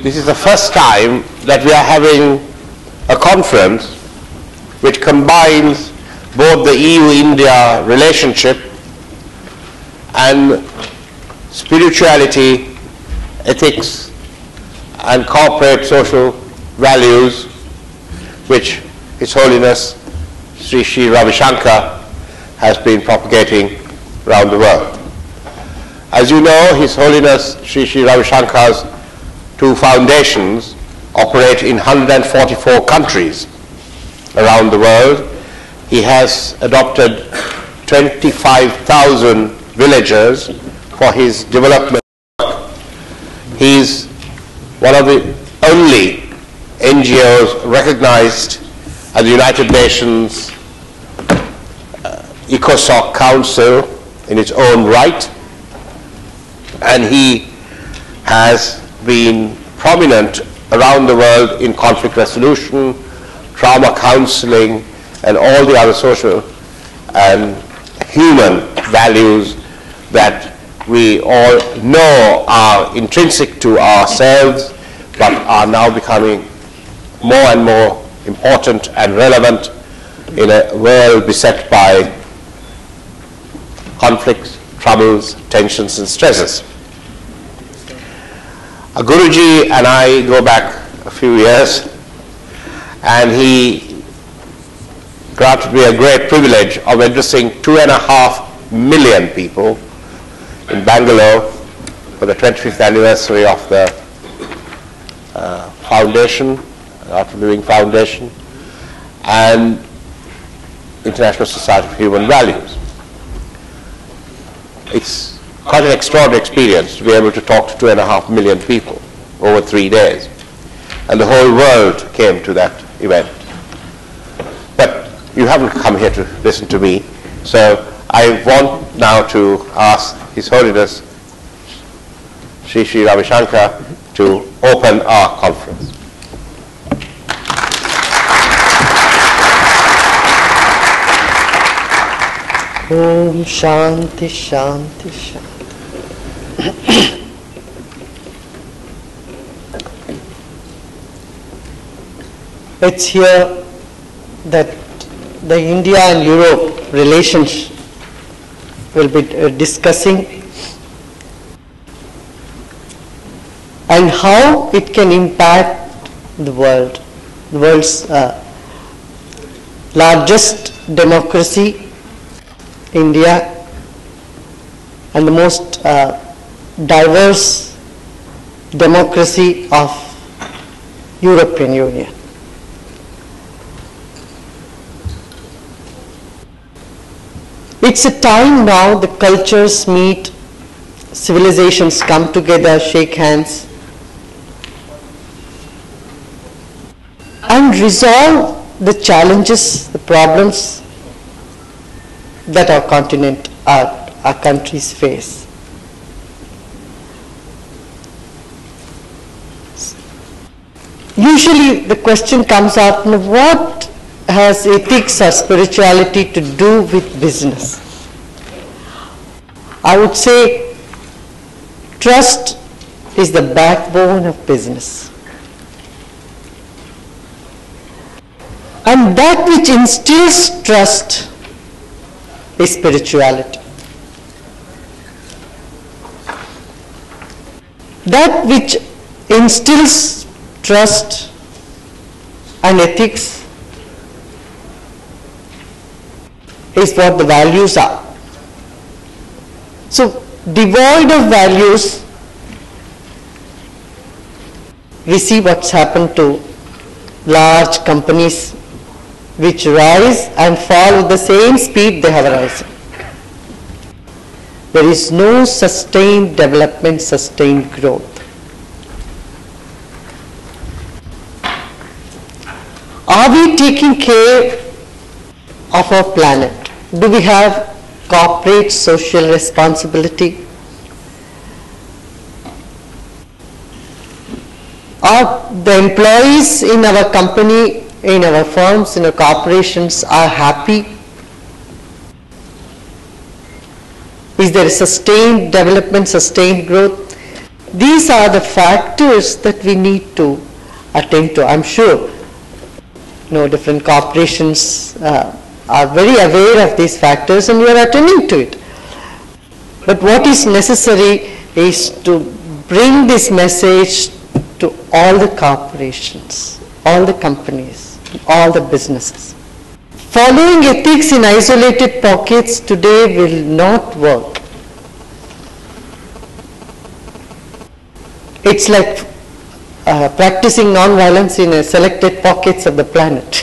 This is the first time that we are having a conference which combines both the EU-India relationship and spirituality, ethics, and corporate social values, which His Holiness Sri Ravi Shankar has been propagating around the world. As you know, His Holiness Sri Ravi Shankar's two foundations operate in 144 countries around the world. He has adopted 25,000 villagers for his development work. He is one of the only NGOs recognized at the United Nations ECOSOC Council in its own right, and he has been prominent around the world in conflict resolution, trauma counseling, and all the other social and human values that we all know are intrinsic to ourselves but are now becoming more and more important and relevant in a world beset by conflicts, troubles, tensions, and stresses. Guruji and I go back a few years, and he granted me a great privilege of addressing 2.5 million people in Bangalore for the 25th anniversary of the foundation, After Living Foundation, and International Society for Human Values. It's quite an extraordinary experience to be able to talk to 2.5 million people over 3 days. And the whole world came to that event. But you haven't come here to listen to me, so I want now to ask His Holiness Sri Ravi Shankar to open our conference. Om Shanti Shanti Shanti. It's here that the India and Europe relations will be discussing, and how it can impact the world's largest democracy, India, and the most diverse democracy of European Union. It's a time now the cultures meet, civilizations come together, shake hands, and resolve the challenges, the problems that our continent, our countries face. Usually the question comes up, what has ethics or spirituality to do with business? I would say trust is the backbone of business. And that which instills trust is spirituality. That which instills trust and ethics is what the values are. So, devoid of values, we see what's happened to large companies which rise and fall with the same speed they have risen. There is no sustained development, sustained growth. Are we taking care of our planet? Do we have corporate social responsibility? Are the employees in our company, in our firms, in our corporations are happy? Is there a sustained development, sustained growth? These are the factors that we need to attend to. I'm sure different corporations are very aware of these factors and we are attending to it. But what is necessary is to bring this message to all the corporations, all the companies, all the businesses. Following ethics in isolated pockets today will not work. It's like practicing non-violence in selected pockets of the planet,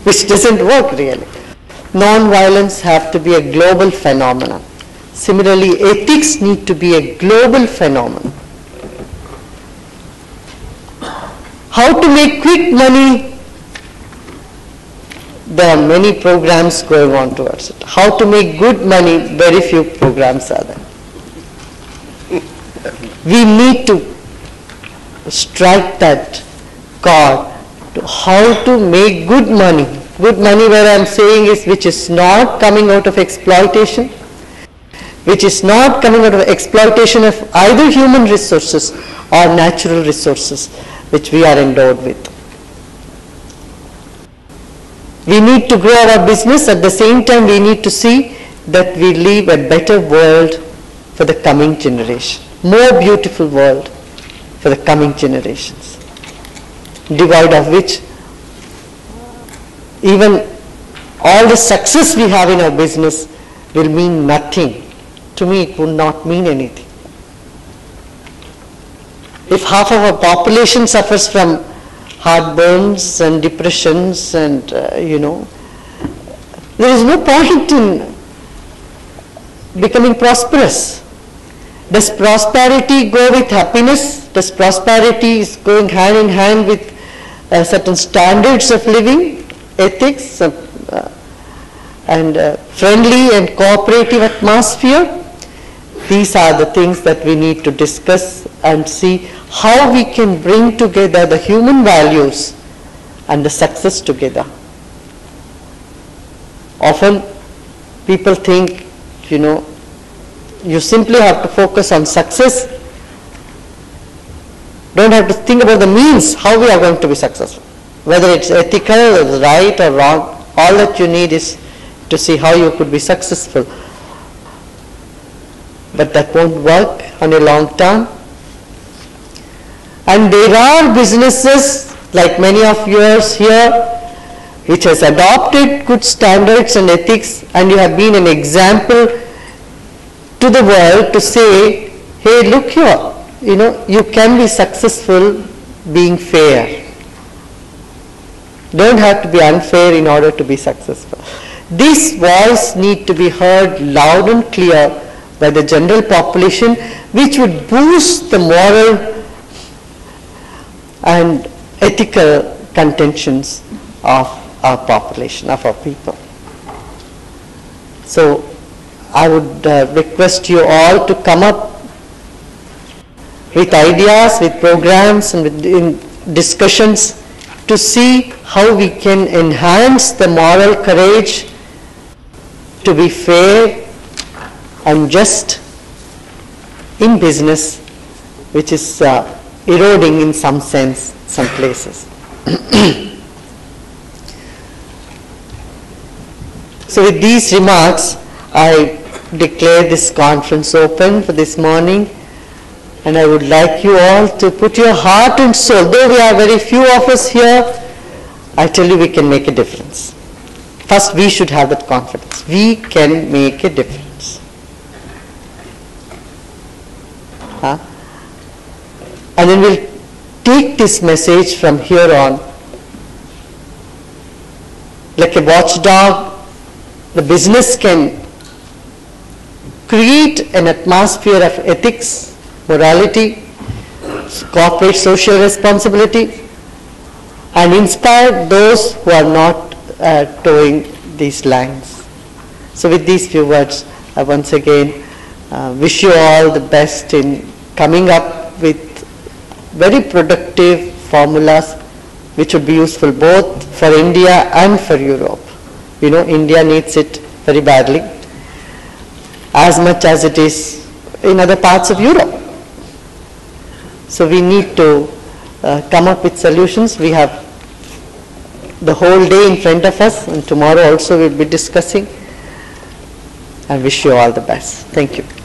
which doesn't work really. Non-violence have to be a global phenomenon. Similarly, ethics need to be a global phenomenon. How to make quick money? There are many programs going on towards it. How to make good money? Very few programs are there. We need to strike that chord to how to make good money. Good money, where I am saying, is which is not coming out of exploitation, which is not coming out of exploitation of either human resources or natural resources which we are endowed with. We need to grow our business. At the same time, we need to see that we leave a better world for the coming generation, more beautiful world for the coming generations, devoid of which even all the success we have in our business will mean nothing. To me, it would not mean anything. If half of our population suffers from heartburns and depressions and, there is no point in becoming prosperous. Does prosperity go with happiness? Does prosperity is going hand in hand with certain standards of living, ethics, and friendly and cooperative atmosphere? These are the things that we need to discuss and see how we can bring together the human values and the success together. Often people think, you simply have to focus on success. Don't have to think about the means, how we are going to be successful. Whether it's ethical, or right or wrong, all that you need is to see how you could be successful. But that won't work on a long term. And there are businesses, like many of yours here, which has adopted good standards and ethics, and you have been an example to the world to say, hey, look here, you can be successful being fair. Don't have to be unfair in order to be successful. This voice needs to be heard loud and clear by the general population, which would boost the moral and ethical contentions of our population, of our people. So I would request you all to come up with ideas, with programs, and with discussions to see how we can enhance the moral courage to be fair and just in business, which is eroding in some sense, some places. So with these remarks, I declare this conference open for this morning, and I would like you all to put your heart and soul. Though we are very few of us here, I tell you we can make a difference. First, we should have that confidence. We can make a difference. And then we'll take this message from here on. Like a watchdog, the business can create an atmosphere of ethics, morality, corporate social responsibility, and inspire those who are not towing these lines. So with these few words, I once again wish you all the best in coming up with very productive formulas which would be useful both for India and for Europe. India needs it very badly, as much as it is in other parts of Europe. So we need to come up with solutions. We have the whole day in front of us, and tomorrow also we'll be discussing. I wish you all the best. Thank you.